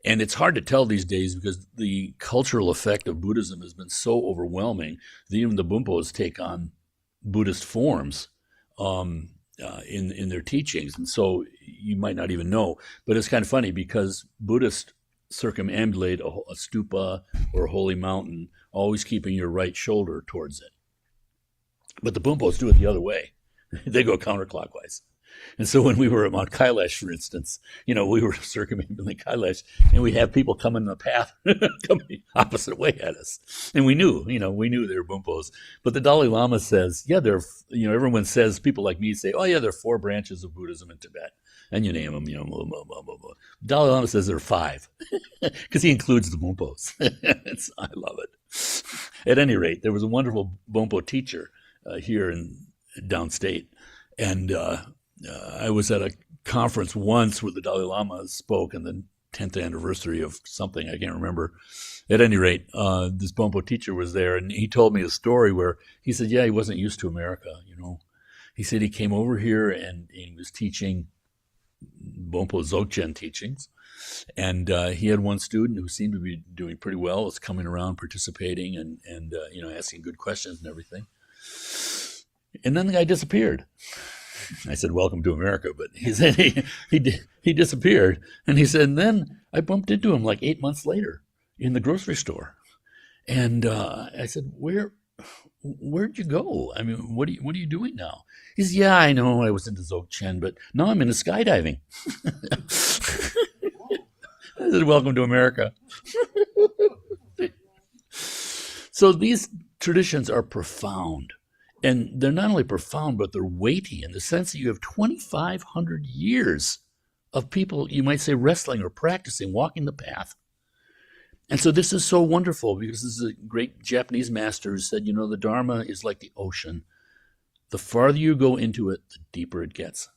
And it's hard to tell these days because the cultural effect of Buddhism has been so overwhelming that even the Bunpos take on Buddhist forms in their teachings. And so you might not even know. But it's kind of funny because Buddhists circumambulate a stupa or a holy mountain, always keeping your right shoulder towards it. But the Bunpos do it the other way. They go counterclockwise. And so when we were at Mount Kailash, for instance, we were circumambulating Kailash, and we have people come in the path, coming the opposite way at us. And we knew they were Bunpos. But the Dalai Lama says, everyone says, people like me say, oh yeah, there are 4 branches of Buddhism in Tibet. And you name them, blah, blah, blah, blah, blah. Dalai Lama says there are 5, because he includes the Bunpos. I love it. At any rate, there was a wonderful Bunpo teacher here in downstate. And I was at a conference once where the Dalai Lama spoke on the 10th anniversary of something, I can't remember. At any rate, this Bunpo teacher was there, and he told me a story where he said, he wasn't used to America, He said he came over here and he was teaching Bunpo Dzogchen teachings, and he had one student who seemed to be doing pretty well, was coming around, participating, and asking good questions and everything. And then the guy disappeared. I said, welcome to America. But he said he disappeared. And he said, and then I bumped into him like 8 months later in the grocery store. And I said, where'd you go? I mean, what are you doing now? He said, yeah, I know I was into Dzogchen, but now I'm into skydiving. I said, welcome to America. So these traditions are profound. And they're not only profound, but they're weighty in the sense that you have 2,500 years of people, you might say, wrestling or practicing, walking the path. And so this is so wonderful because this is a great Japanese master who said, the Dharma is like the ocean. The farther you go into it, the deeper it gets.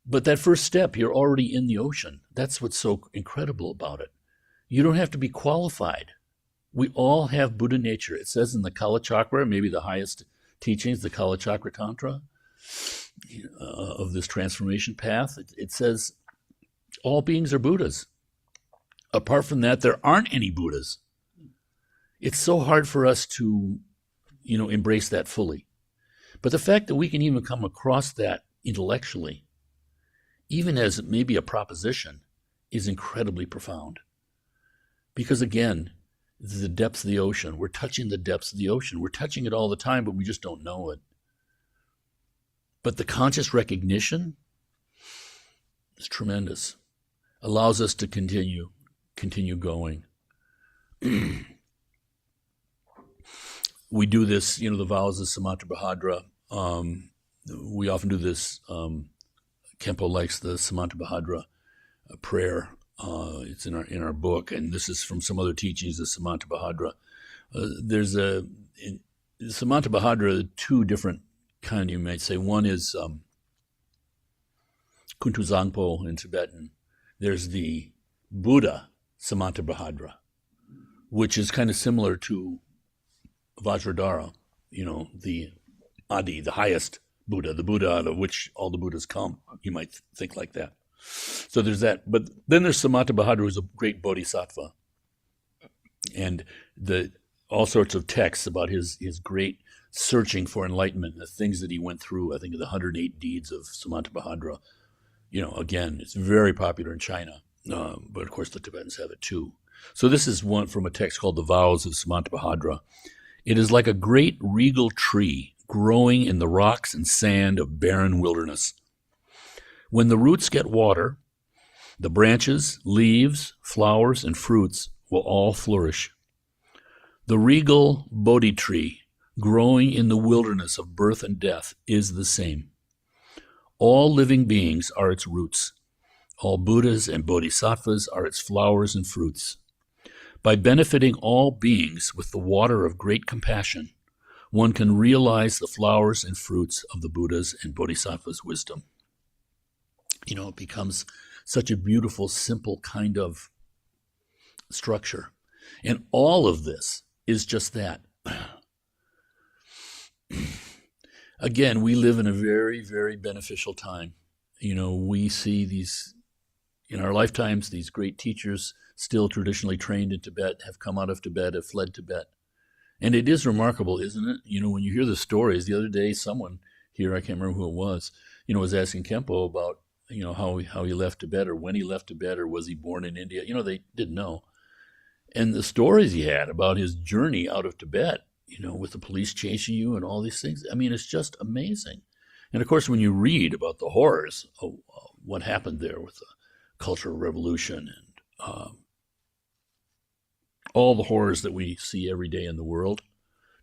But that first step, you're already in the ocean. That's what's so incredible about it. You don't have to be qualified. We all have Buddha nature. It says in the Kala Chakra, maybe the highest teachings, the Kala Chakra Tantra of this transformation path, it says all beings are Buddhas. Apart from that, there aren't any Buddhas. It's so hard for us to, embrace that fully. But the fact that we can even come across that intellectually, even as maybe a proposition, is incredibly profound. Because again, the depths of the ocean, we're touching the depths of the ocean. We're touching it all the time, but we just don't know it. But the conscious recognition is tremendous. Allows us to continue going. We do this, the vows of Samantabhadra. We often do this. Kempo likes the Samantabhadra prayer. It's in our book, and this is from some other teachings of Samantabhadra. There's in Samantabhadra, two different kind, you might say. One is Kuntuzangpo in Tibetan. There's the Buddha Samantabhadra, which is kind of similar to Vajradhara, the Adi, the highest Buddha, the Buddha out of which all the Buddhas come. You might think like that. So there's that. But then there's Samantabhadra, who's a great bodhisattva. And all sorts of texts about his great searching for enlightenment, the things that he went through. I think of the 108 deeds of Samantabhadra. Again, it's very popular in China. But of course the Tibetans have it too. So this is one from a text called The Vows of Samantabhadra. It is like a great regal tree growing in the rocks and sand of barren wilderness. When the roots get water, the branches, leaves, flowers, and fruits will all flourish. The regal Bodhi tree growing in the wilderness of birth and death is the same. All living beings are its roots. All Buddhas and Bodhisattvas are its flowers and fruits. By benefiting all beings with the water of great compassion, one can realize the flowers and fruits of the Buddha's and Bodhisattva's wisdom. It becomes such a beautiful, simple kind of structure. And all of this is just that. Again, we live in a very, very beneficial time. We see these, in our lifetimes, these great teachers still traditionally trained in Tibet have come out of Tibet, have fled Tibet. And it is remarkable, isn't it? When you hear the stories, the other day someone here, I can't remember who it was asking Kempo about, how he left Tibet or when he left Tibet or was he born in India? They didn't know. And the stories he had about his journey out of Tibet, with the police chasing you and all these things, it's just amazing. And of course, when you read about the horrors of what happened there with the Cultural Revolution and all the horrors that we see every day in the world,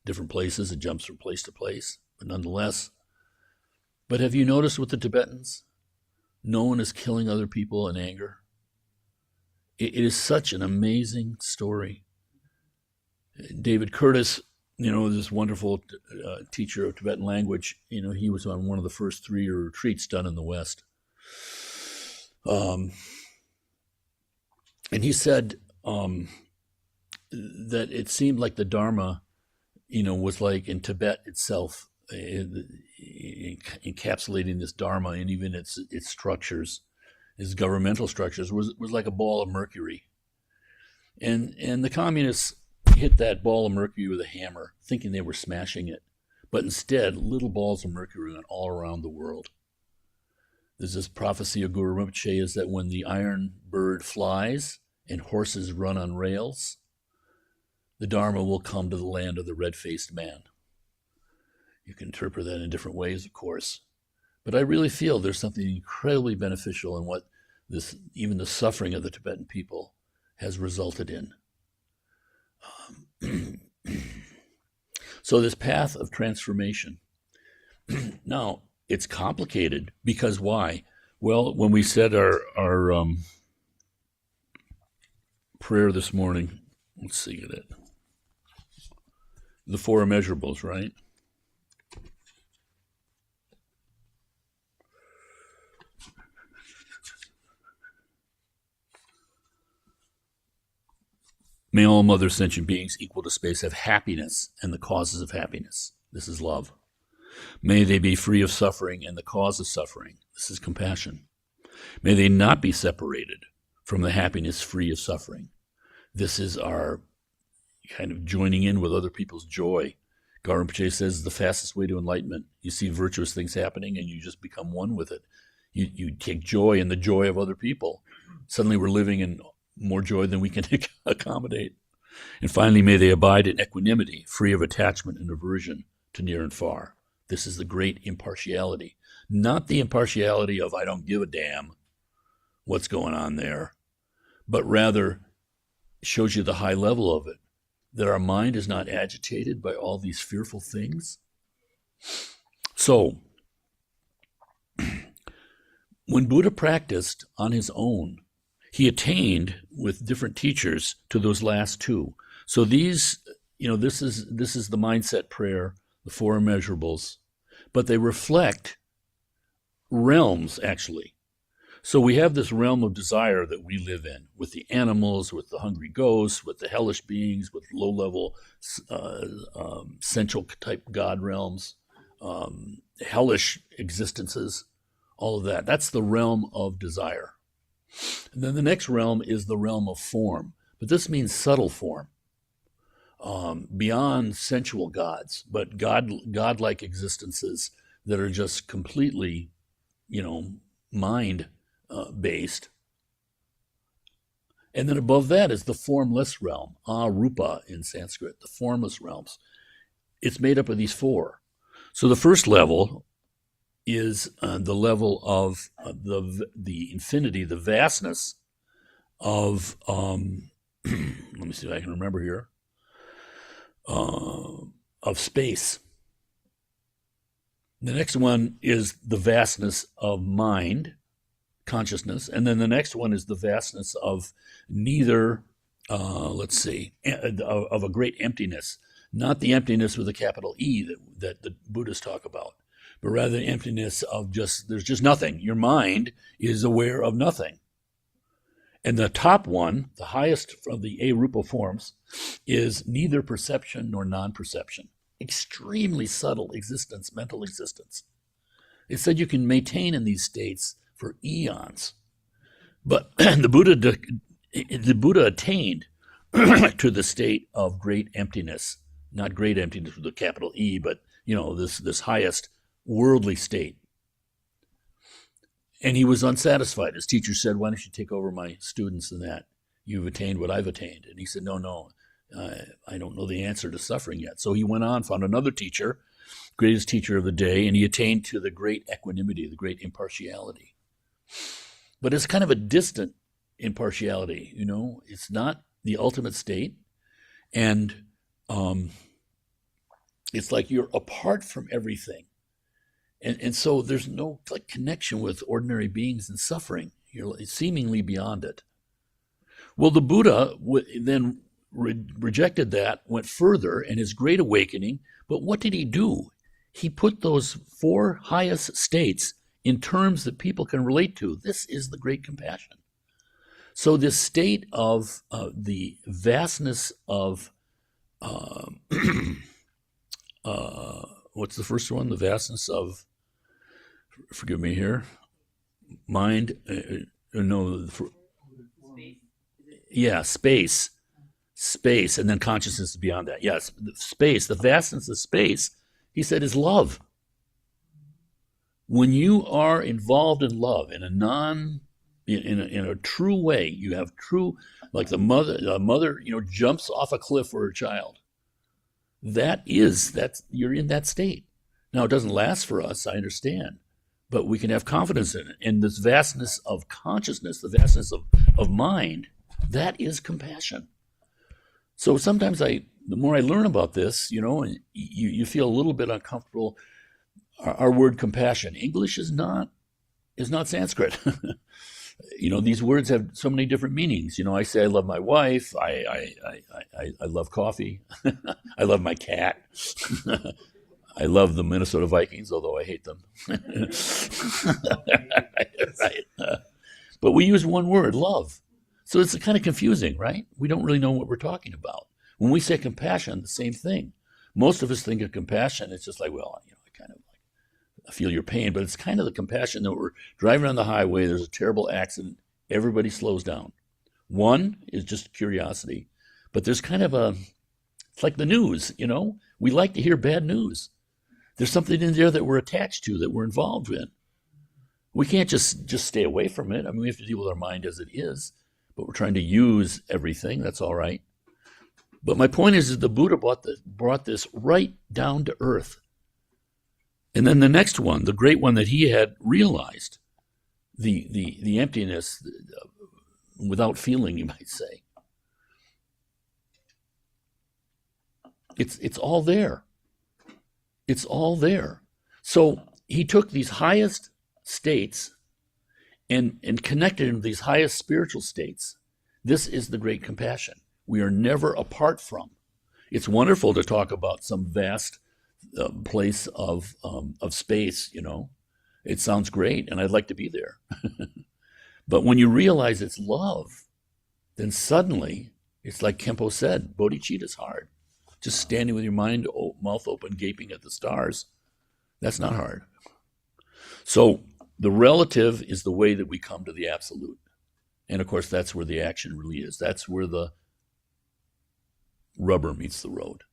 different places, it jumps from place to place, but nonetheless. But have you noticed with the Tibetans? No one is killing other people in anger. It is such an amazing story. David Curtis, this wonderful teacher of Tibetan language, he was on one of the first 3 retreats done in the West. And he said that it seemed like the Dharma, was like in Tibet itself, encapsulating this Dharma and even its structures, its governmental structures, was like a ball of mercury. And the communists hit that ball of mercury with a hammer, thinking they were smashing it. But instead, little balls of mercury went all around the world. There's this prophecy of Guru Rinpoche is that when the iron bird flies and horses run on rails, the Dharma will come to the land of the red-faced man. You can interpret that in different ways, of course. But I really feel there's something incredibly beneficial in what even the suffering of the Tibetan people has resulted in. So this path of transformation, now it's complicated because why? Well, when we said our prayer this morning, let's see it. The four immeasurables, right? May all mother sentient beings equal to space have happiness and the causes of happiness. This is love. May they be free of suffering and the cause of suffering. This is compassion. May they not be separated from the happiness free of suffering. This is our kind of joining in with other people's joy. Garinpoche says the fastest way to enlightenment, you see virtuous things happening and you just become one with it. You take joy in the joy of other people. Suddenly we're living in more joy than we can accommodate. And finally, may they abide in equanimity, free of attachment and aversion to near and far. This is the great impartiality. Not the impartiality of I don't give a damn what's going on there, but rather shows you the high level of it, that our mind is not agitated by all these fearful things. So, when Buddha practiced on his own, he attained with different teachers to those last two. So these, this is the mindset prayer, the four immeasurables, but they reflect realms actually. So we have this realm of desire that we live in with the animals, with the hungry ghosts, with the hellish beings, with low-level sensual type god realms, hellish existences, all of that. That's the realm of desire. And then the next realm is the realm of form, but this means subtle form, beyond sensual gods, but godlike existences that are just completely, mind based. And then above that is the formless realm, arupa in Sanskrit, the formless realms. It's made up of these four. So the first level is the level of the infinity, the vastness of, let me see if I can remember here, of space. The next one is the vastness of mind, consciousness, and then the next one is the vastness of neither, of a great emptiness, not the emptiness with a capital E that the Buddhists talk about, but rather the emptiness of there's just nothing. Your mind is aware of nothing. And the top one, the highest of the arupa forms, is neither perception nor non-perception. Extremely subtle existence, mental existence. It said you can maintain in these states for eons. But the Buddha attained to the state of great emptiness, not great emptiness with a capital E, but this highest worldly state. And he was unsatisfied. His teacher said, "Why don't you take over my students in that? You've attained what I've attained." And he said, No, I don't know the answer to suffering yet. So he went on, found another teacher, greatest teacher of the day, and he attained to the great equanimity, the great impartiality. But it's kind of a distant impartiality, It's not the ultimate state. And it's like you're apart from everything. And so there's no connection with ordinary beings and suffering. You're seemingly beyond it. Well, the Buddha then rejected that, went further in his great awakening. But what did he do? He put those four highest states in terms that people can relate to. This is the great compassion. So this state of the vastness of, what's the first one? The vastness of, forgive me here, mind, space, and then consciousness is beyond that. Yes, space, the vastness of space, he said, is love. When you are involved in love in a true way, you have true, like the mother, jumps off a cliff for her child. You're in that state. Now, it doesn't last for us, I understand, but we can have confidence in it. And this vastness of consciousness, the vastness of mind, that is compassion. So sometimes the more I learn about this, and you feel a little bit uncomfortable. Our word compassion, English is not Sanskrit. These words have so many different meanings. I say I love my wife. I love coffee. I love my cat. I love the Minnesota Vikings, although I hate them. Right. But we use one word, love. So it's kind of confusing, right? We don't really know what we're talking about. When we say compassion, the same thing. Most of us think of compassion, it's just like, well, I kind of I feel your pain, but it's kind of the compassion that we're driving on the highway, there's a terrible accident, everybody slows down. One is just curiosity, but there's kind of it's like the news, we like to hear bad news. There's something in there that we're attached to, that we're involved in. We can't just stay away from it. I mean, we have to deal with our mind as it is, but we're trying to use everything. That's all right. But my point is that the Buddha brought this right down to earth. And then the next one, the great one that he had realized, the emptiness without feeling, you might say. It's all there. It's all there. So he took these highest states and connected into these highest spiritual states. This is the great compassion. We are never apart from. It's wonderful to talk about some vast place of space, It sounds great, and I'd like to be there. But when you realize it's love, then suddenly, it's like Kempo said, bodhicitta's hard. Just standing with your mouth open, gaping at the stars, that's not hard. So the relative is the way that we come to the absolute. And of course, that's where the action really is. That's where the rubber meets the road.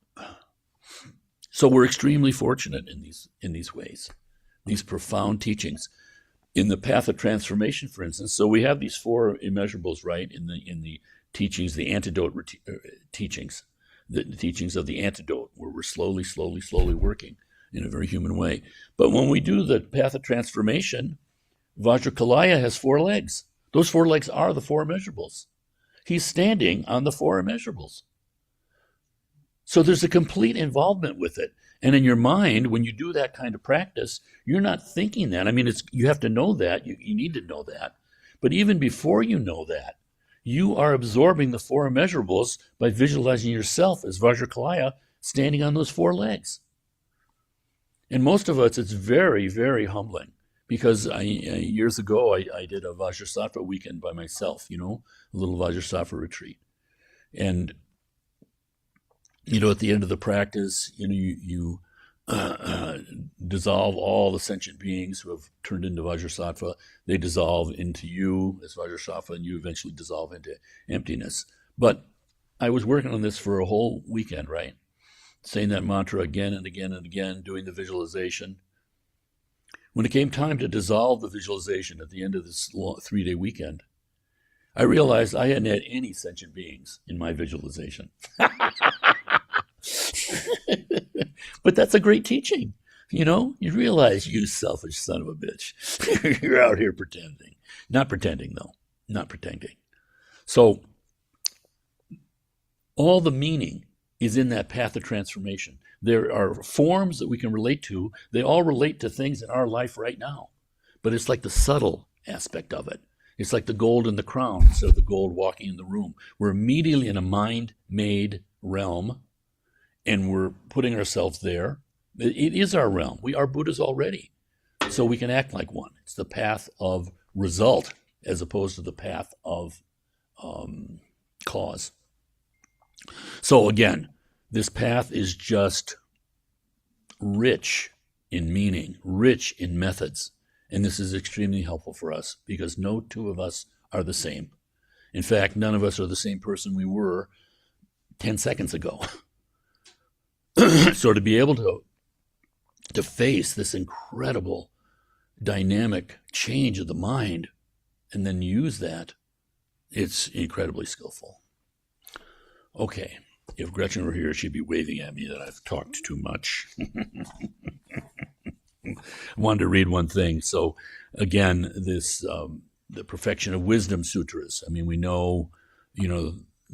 So we're extremely fortunate in these ways, these profound teachings. In the path of transformation, for instance, so we have these four immeasurables, right, in the teachings, the antidote teachings, the teachings of the antidote, where we're slowly working in a very human way. But when we do the path of transformation, Vajrakalaya has four legs. Those four legs are the four immeasurables. He's standing on the four immeasurables. So there's a complete involvement with it. And in your mind, when you do that kind of practice, you're not thinking that. I mean, you have to know that. You need to know that. But even before you know that, you are absorbing the four immeasurables by visualizing yourself as Vajrakalaya standing on those four legs. And most of us, it's very, very humbling. Because years ago, I did a Vajrasattva weekend by myself, a little Vajrasattva retreat. And at the end of the practice, you dissolve all the sentient beings who have turned into Vajrasattva. They dissolve into you as Vajrasattva, and you eventually dissolve into emptiness. But I was working on this for a whole weekend, right? Saying that mantra again and again and again, doing the visualization. When it came time to dissolve the visualization at the end of this 3-day weekend, I realized I hadn't had any sentient beings in my visualization. But that's a great teaching. You realize, you selfish son of a bitch. You're out here pretending. Not pretending, though. Not pretending. So all the meaning is in that path of transformation. There are forms that we can relate to. They all relate to things in our life right now. But it's like the subtle aspect of it. It's like the gold in the crown instead of the gold walking in the room. We're immediately in a mind-made realm, and we're putting ourselves there. It is our realm. We are Buddhas already. So we can act like one. It's the path of result as opposed to the path of cause. So again, this path is just rich in meaning, rich in methods. And this is extremely helpful for us because no two of us are the same. In fact, none of us are the same person we were 10 seconds ago. So to be able to face this incredible dynamic change of the mind and then use that, it's incredibly skillful. Okay, if Gretchen were here, she'd be waving at me that I've talked too much. I wanted to read one thing. So again, this the Perfection of Wisdom Sutras. I mean, we know,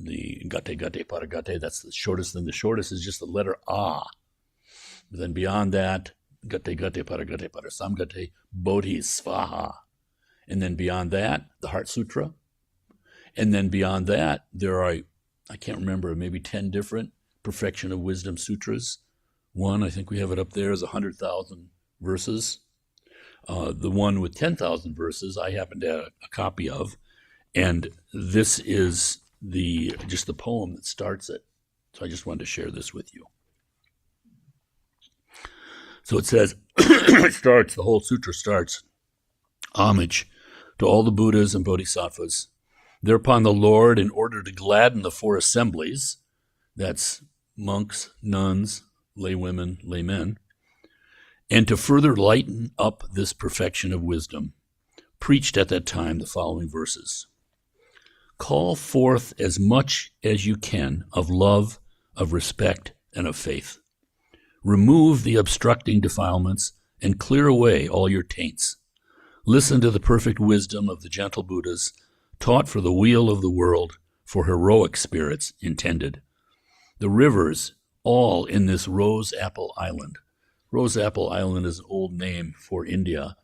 gate gate paragate, that's the shortest thing. The shortest is just the letter A. But then beyond that, gate gate paragate parasamgate bodhisvaha. And then beyond that, the Heart Sutra. And then beyond that, there are, I can't remember, maybe 10 different Perfection of Wisdom sutras. One, I think we have it up there, is 100,000 verses. The one with 10,000 verses, I happen to have a copy of. And this is just the poem that starts it. So I just wanted to share this with you. So it says, the whole sutra starts, homage to all the Buddhas and Bodhisattvas. Thereupon the Lord, in order to gladden the four assemblies, that's monks, nuns, laywomen, laymen, and to further lighten up this perfection of wisdom, preached at that time the following verses. Call forth as much as you can of love, of respect, and of faith. Remove the obstructing defilements and clear away all your taints. Listen to the perfect wisdom of the gentle Buddhas, taught for the weal of the world, for heroic spirits intended. The rivers, all in this Rose Apple Island. Rose Apple Island is an old name for India,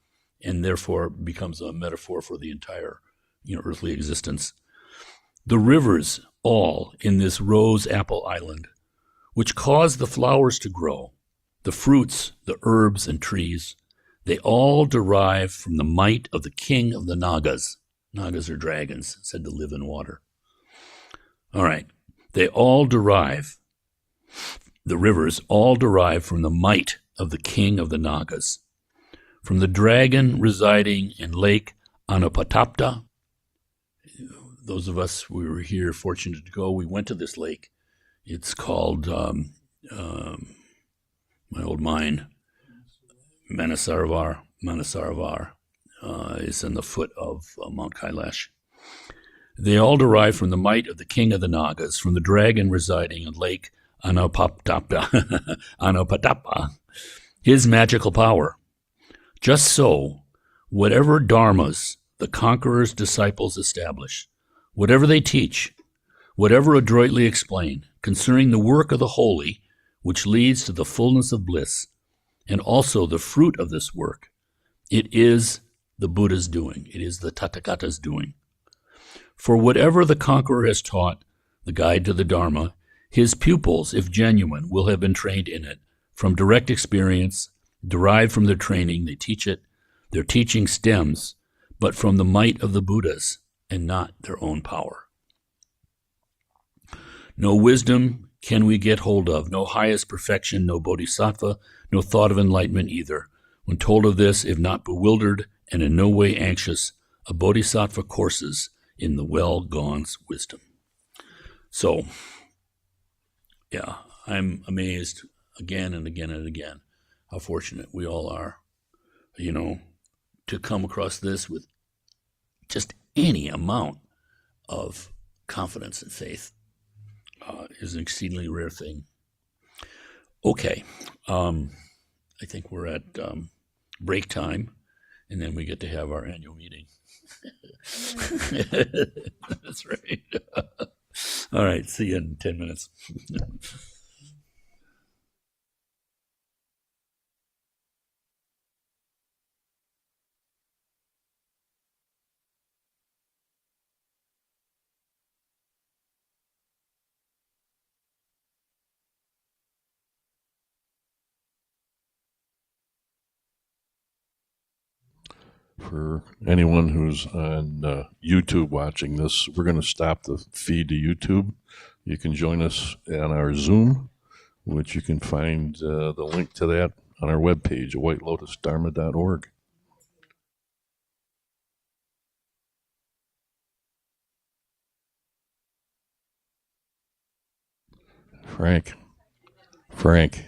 and therefore becomes a metaphor for the entire, earthly existence. The rivers, all in this Rose Apple Island, which cause the flowers to grow, the fruits, the herbs and trees, they all derive from the might of the king of the Nagas. Nagas are dragons, said to live in water. All right. The rivers all derive from the might of the king of the Nagas. From the dragon residing in Lake Anupatapta, those of us who were here fortunate to go, we went to this lake. It's called, my old mine, Manasaravar. Is in the foot of Mount Kailash. They all derive from the might of the king of the Nagas, from the dragon residing in Lake Anupatappa, his magical power. Just so, whatever dharmas the conqueror's disciples establish, whatever they teach, whatever adroitly explain concerning the work of the holy, which leads to the fullness of bliss, and also the fruit of this work, it is the Buddha's doing. It is the Tathagata's doing. For whatever the conqueror has taught, the guide to the Dharma, his pupils, if genuine, will have been trained in it. From direct experience, derived from their training, they teach it. Their teaching stems, but from the might of the Buddhas and not their own power. No wisdom can we get hold of, no highest perfection, no bodhisattva, no thought of enlightenment either. When told of this, if not bewildered and in no way anxious, a bodhisattva courses in the well-gone's wisdom. So, yeah, I'm amazed again and again and again how fortunate we all are, to come across this with just any amount of confidence and faith is an exceedingly rare thing. Okay, I think we're at break time, and then we get to have our annual meeting. That's right. All right, see you in 10 minutes. For anyone who's on YouTube watching this, we're going to stop the feed to YouTube. You can join us on our Zoom, which you can find the link to that on our webpage, whitelotusdharma.org. Frank.